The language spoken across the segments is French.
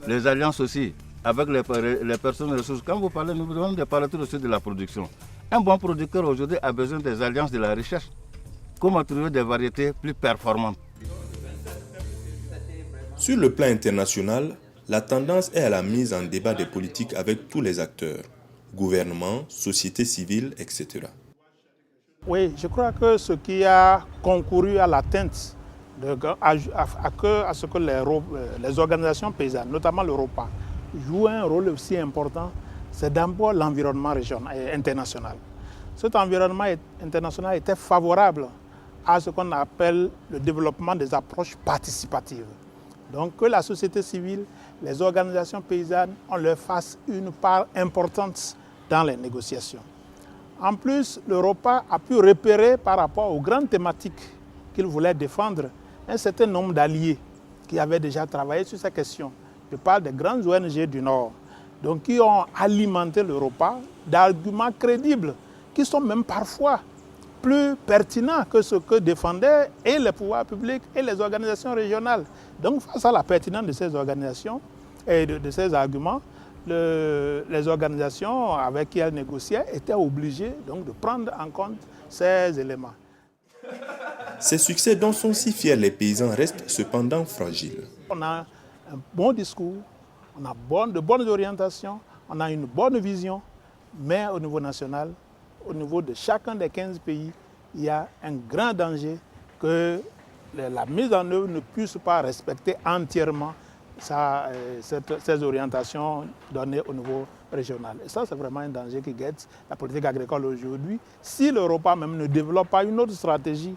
Les alliances aussi, avec les personnes ressources. Quand vous parlez, nous devons parler tout aussi de la production. Un bon producteur aujourd'hui a besoin des alliances de la recherche. Comment trouver des variétés plus performantes? Sur le plan international, la tendance est à la mise en débat des politiques avec tous les acteurs, gouvernement, société civile, etc. Oui, je crois que ce qui a concouru à l'atteinte à ce que les organisations paysannes, notamment l'Europa, jouent un rôle aussi important, c'est d'abord l'environnement régional et international. Cet environnement international était favorable à ce qu'on appelle le développement des approches participatives. Donc que la société civile, les organisations paysannes, on leur fasse une part importante dans les négociations. En plus, l'Europa a pu repérer par rapport aux grandes thématiques qu'il voulait défendre un certain nombre d'alliés qui avaient déjà travaillé sur ces questions. Je parle des grandes ONG du Nord, donc qui ont alimenté l'Europa d'arguments crédibles qui sont même parfois plus pertinents que ce que défendaient et les pouvoirs publics et les organisations régionales. Donc face à la pertinence de ces organisations et de ces arguments, les organisations avec qui elles négociaient étaient obligées donc, de prendre en compte ces éléments. Ces succès dont sont si fiers les paysans restent cependant fragiles. On a un bon discours, on a de bonnes orientations, on a une bonne vision, mais au niveau national, au niveau de chacun des 15 pays, il y a un grand danger que la mise en œuvre ne puisse pas respecter entièrement ces orientations données au niveau régional. Et ça, c'est vraiment un danger qui guette la politique agricole aujourd'hui. Si l'Europa même ne développe pas une autre stratégie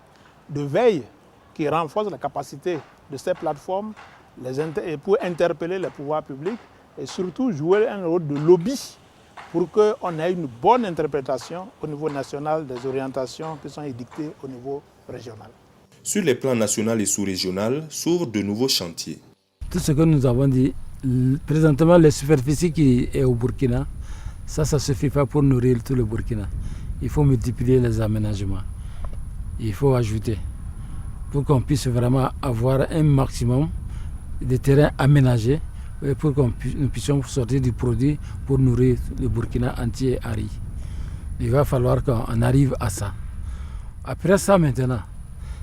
de veille qui renforce la capacité de ces plateformes pour interpeller les pouvoirs publics et surtout jouer un rôle de lobby pour qu'on ait une bonne interprétation au niveau national des orientations qui sont édictées au niveau régional. Sur les plans national et sous-régional s'ouvrent de nouveaux chantiers. Tout ce que nous avons dit, présentement les superficies qui est au Burkina, ça ne suffit pas pour nourrir tout le Burkina. Il faut multiplier les aménagements. Il faut ajouter pour qu'on puisse vraiment avoir un maximum de terrains aménagés et pour que nous puissions sortir du produit pour nourrir le Burkina entier à riz. Il va falloir qu'on arrive à ça. Après ça maintenant,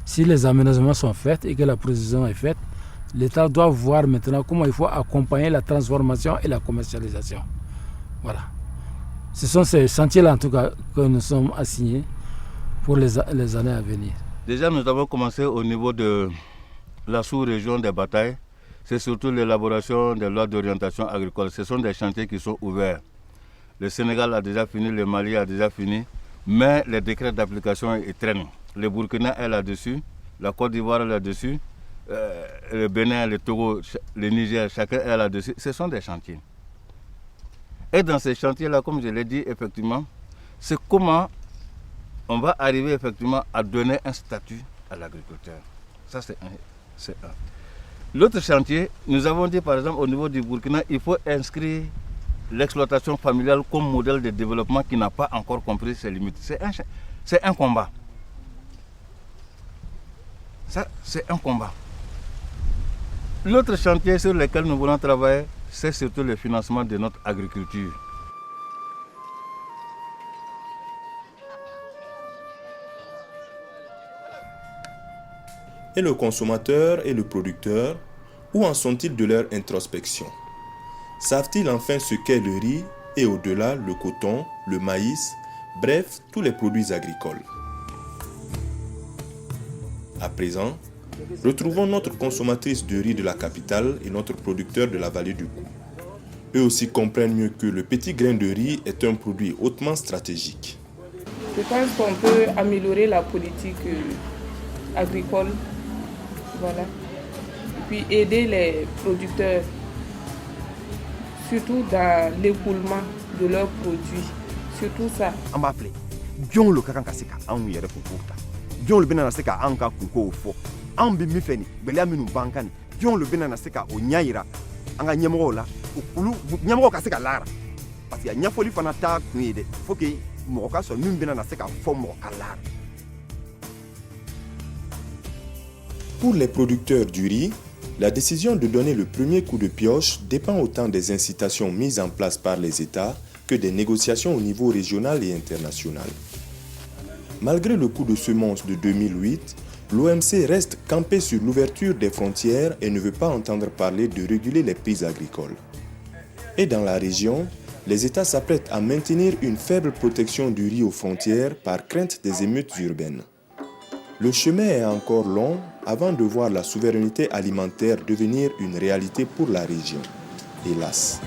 si les aménagements sont faits et que la production est faite, l'État doit voir maintenant comment il faut accompagner la transformation et la commercialisation. Voilà. Ce sont ces chantiers-là en tout cas que nous sommes assignés pour les années à venir. Déjà, nous avons commencé au niveau de la sous-région des batailles. C'est surtout l'élaboration des lois d'orientation agricole. Ce sont des chantiers qui sont ouverts. Le Sénégal a déjà fini, le Mali a déjà fini, mais les décrets d'application traînent. Le Burkina est là-dessus, la Côte d'Ivoire est là-dessus, le Bénin, le Togo, le Niger, chacun est là-dessus. Ce sont des chantiers. Et dans ces chantiers-là, comme je l'ai dit, effectivement, c'est comment on va arriver effectivement à donner un statut à l'agriculteur. Ça, c'est un. L'autre chantier, nous avons dit par exemple au niveau du Burkina, il faut inscrire l'exploitation familiale comme modèle de développement qui n'a pas encore compris ses limites. C'est un combat. Ça, c'est un combat. L'autre chantier sur lequel nous voulons travailler, c'est surtout le financement de notre agriculture. Et le consommateur et le producteur, où en sont-ils de leur introspection? Savent-ils enfin ce qu'est le riz et au-delà le coton, le maïs, bref, tous les produits agricoles? À présent, retrouvons notre consommatrice de riz de la capitale et notre producteur de la vallée du Cou. Eux aussi comprennent mieux que le petit grain de riz est un produit hautement stratégique. Je pense qu'on peut améliorer la politique agricole, voilà. Et puis aider les producteurs, surtout dans l'écoulement de leurs produits, surtout ça. On va appeler Dion le Kakan Kasika, on y est pour Dion le Benanaseka, on ka Kuko fo. On bi mi feni, Beliaminu Bankani, Dion le Benanaseka, au Nyaira, on a Nyamola, au Kulu, Nyamo Kaseka Lara. Parce qu'il y a Nyafoli Fanata, il faut que Moka soit même Benanaseka, fo Mokalar. Pour les producteurs du riz, La décision de donner le premier coup de pioche dépend autant des incitations mises en place par les États que des négociations au niveau régional et international. Malgré le coup de semonce de 2008, l'OMC reste campé sur l'ouverture des frontières et ne veut pas entendre parler de réguler les prix agricoles. Et dans la région, les États s'apprêtent à maintenir une faible protection du riz aux frontières par crainte des émeutes urbaines. Le chemin est encore long avant de voir la souveraineté alimentaire devenir une réalité pour la région. Hélas.